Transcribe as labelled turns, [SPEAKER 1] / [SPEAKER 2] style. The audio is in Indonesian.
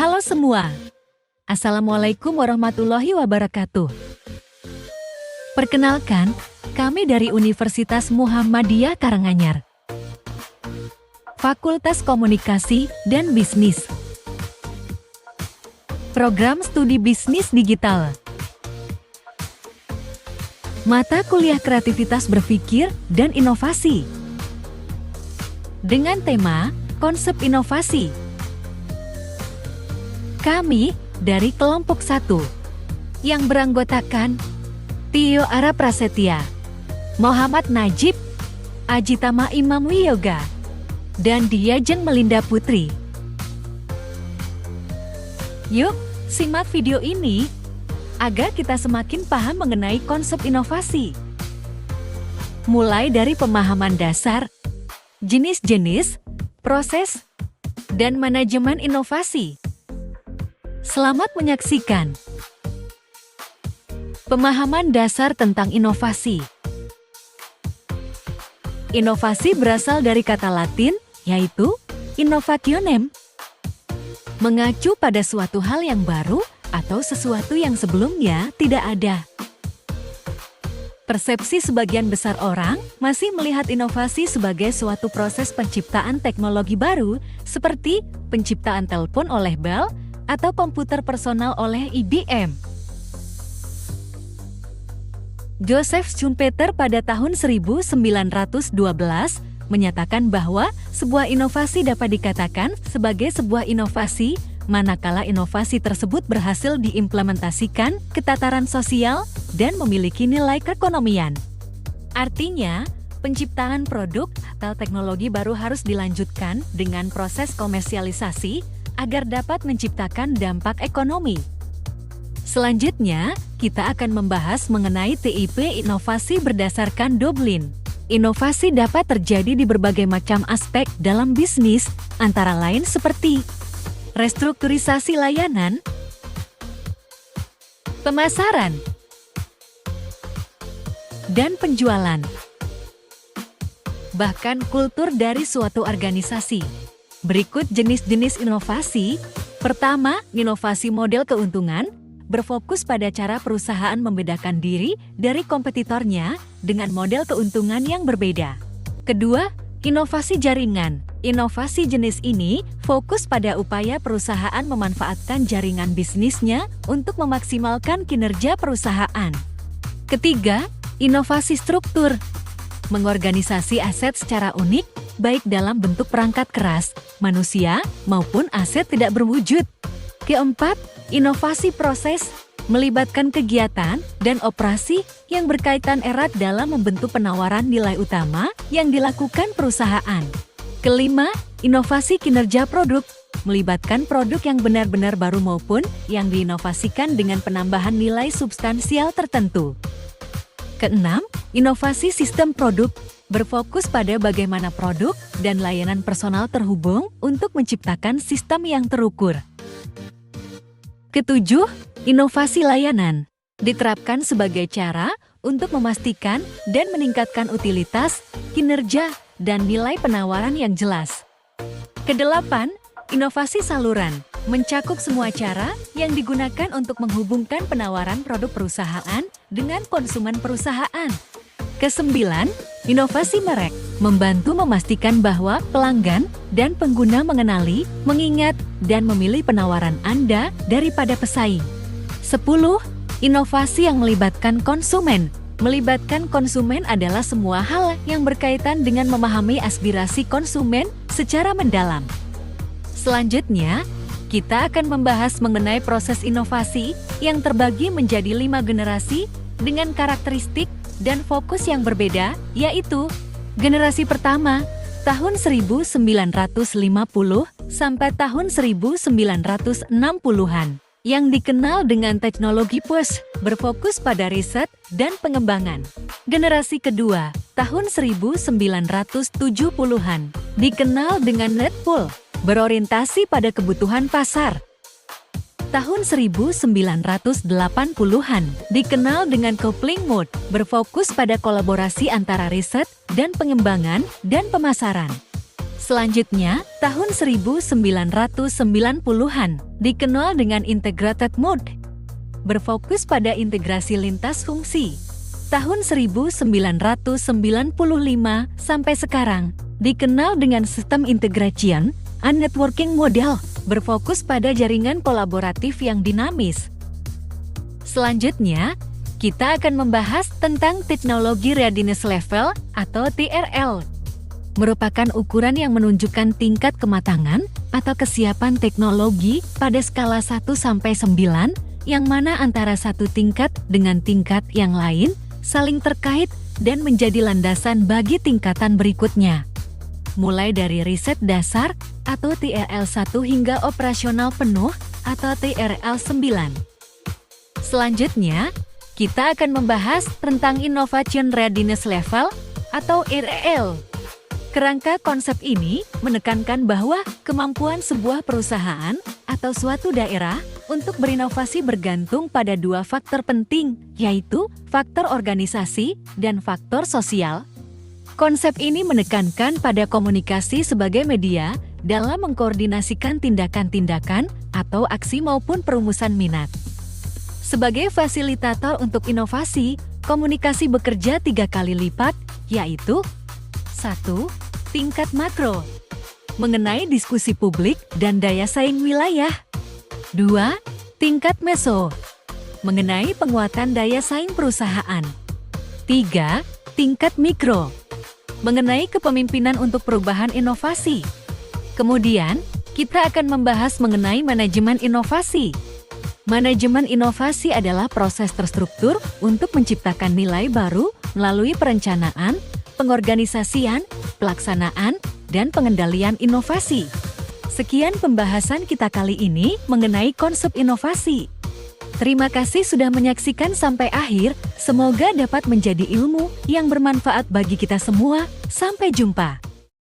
[SPEAKER 1] Halo semua. Assalamualaikum warahmatullahi wabarakatuh. Perkenalkan, kami dari Universitas Muhammadiyah Karanganyar. Fakultas Komunikasi dan Bisnis. Program Studi Bisnis Digital. Mata kuliah Kreativitas Berpikir dan Inovasi. Dengan tema Konsep Inovasi. Kami dari kelompok 1 yang beranggotakan Tio Ara Prasetya, Muhammad Najib, Ajitama Imam Wiyoga, dan Diajeng Melinda Putri. Yuk, simak video ini agar kita semakin paham mengenai konsep inovasi. Mulai dari pemahaman dasar, jenis-jenis, proses, dan manajemen inovasi. Selamat menyaksikan. Pemahaman dasar tentang inovasi. Inovasi berasal dari kata Latin, yaitu innovationem, mengacu pada suatu hal yang baru atau sesuatu yang sebelumnya tidak ada. Persepsi sebagian besar orang masih melihat inovasi sebagai suatu proses penciptaan teknologi baru, seperti penciptaan telepon oleh Bell atau komputer personal oleh IBM. Joseph Schumpeter pada tahun 1912 menyatakan bahwa sebuah inovasi dapat dikatakan sebagai sebuah inovasi manakala inovasi tersebut berhasil diimplementasikan ke tataran sosial dan memiliki nilai keekonomian. Artinya, penciptaan produk atau teknologi baru harus dilanjutkan dengan proses komersialisasi agar dapat menciptakan dampak ekonomi. Selanjutnya, kita akan membahas mengenai TIP inovasi berdasarkan Doblin. Inovasi dapat terjadi di berbagai macam aspek dalam bisnis, antara lain seperti restrukturisasi layanan, pemasaran, dan penjualan. Bahkan kultur dari suatu organisasi. Berikut jenis-jenis inovasi. Pertama, inovasi model keuntungan, berfokus pada cara perusahaan membedakan diri dari kompetitornya dengan model keuntungan yang berbeda. Kedua, inovasi jaringan. Inovasi jenis ini fokus pada upaya perusahaan memanfaatkan jaringan bisnisnya untuk memaksimalkan kinerja perusahaan. Ketiga, inovasi struktur. Mengorganisasi aset secara unik, baik dalam bentuk perangkat keras, manusia, maupun aset tidak berwujud. Keempat, inovasi proses, melibatkan kegiatan dan operasi yang berkaitan erat dalam membentuk penawaran nilai utama yang dilakukan perusahaan. Kelima, inovasi kinerja produk, melibatkan produk yang benar-benar baru maupun yang diinovasikan dengan penambahan nilai substansial tertentu. Keenam, inovasi sistem produk, berfokus pada bagaimana produk dan layanan personal terhubung untuk menciptakan sistem yang terukur. Ketujuh, inovasi layanan, diterapkan sebagai cara untuk memastikan dan meningkatkan utilitas, kinerja, dan nilai penawaran yang jelas. Kedelapan, inovasi saluran, mencakup semua cara yang digunakan untuk menghubungkan penawaran produk perusahaan dengan konsumen perusahaan. Kesembilan, inovasi merek, membantu memastikan bahwa pelanggan dan pengguna mengenali, mengingat, dan memilih penawaran Anda daripada pesaing. 10. Inovasi yang melibatkan konsumen. Melibatkan konsumen adalah semua hal yang berkaitan dengan memahami aspirasi konsumen secara mendalam. Selanjutnya, kita akan membahas mengenai proses inovasi yang terbagi menjadi 5 generasi dengan karakteristik dan fokus yang berbeda, yaitu generasi pertama, tahun 1950 sampai tahun 1960-an. Yang dikenal dengan teknologi push, berfokus pada riset dan pengembangan. Generasi kedua, tahun 1970-an, dikenal dengan net pull, berorientasi pada kebutuhan pasar. Tahun 1980-an, dikenal dengan coupling mode, berfokus pada kolaborasi antara riset dan pengembangan dan pemasaran. Selanjutnya, tahun 1990-an dikenal dengan integrated mode, berfokus pada integrasi lintas fungsi. Tahun 1995 sampai sekarang dikenal dengan sistem integration and networking model, berfokus pada jaringan kolaboratif yang dinamis. Selanjutnya, kita akan membahas tentang teknologi readiness level atau TRL. Merupakan ukuran yang menunjukkan tingkat kematangan atau kesiapan teknologi pada skala 1-9, yang mana antara satu tingkat dengan tingkat yang lain saling terkait dan menjadi landasan bagi tingkatan berikutnya. Mulai dari riset dasar atau TRL 1 hingga operasional penuh atau TRL 9. Selanjutnya, kita akan membahas tentang Innovation Readiness Level atau RL. Kerangka konsep ini menekankan bahwa kemampuan sebuah perusahaan atau suatu daerah untuk berinovasi bergantung pada dua faktor penting, yaitu faktor organisasi dan faktor sosial. Konsep ini menekankan pada komunikasi sebagai media dalam mengkoordinasikan tindakan-tindakan atau aksi maupun perumusan minat. Sebagai fasilitator untuk inovasi, komunikasi bekerja 3 kali lipat, yaitu 1. Tingkat makro, mengenai diskusi publik dan daya saing wilayah. 2. Tingkat meso, mengenai penguatan daya saing perusahaan. 3. Tingkat mikro, mengenai kepemimpinan untuk perubahan inovasi. Kemudian, kita akan membahas mengenai manajemen inovasi. Manajemen inovasi adalah proses terstruktur untuk menciptakan nilai baru melalui perencanaan, pengorganisasian, pelaksanaan, dan pengendalian inovasi. Sekian pembahasan kita kali ini mengenai konsep inovasi. Terima kasih sudah menyaksikan sampai akhir. Semoga dapat menjadi ilmu yang bermanfaat bagi kita semua. Sampai jumpa.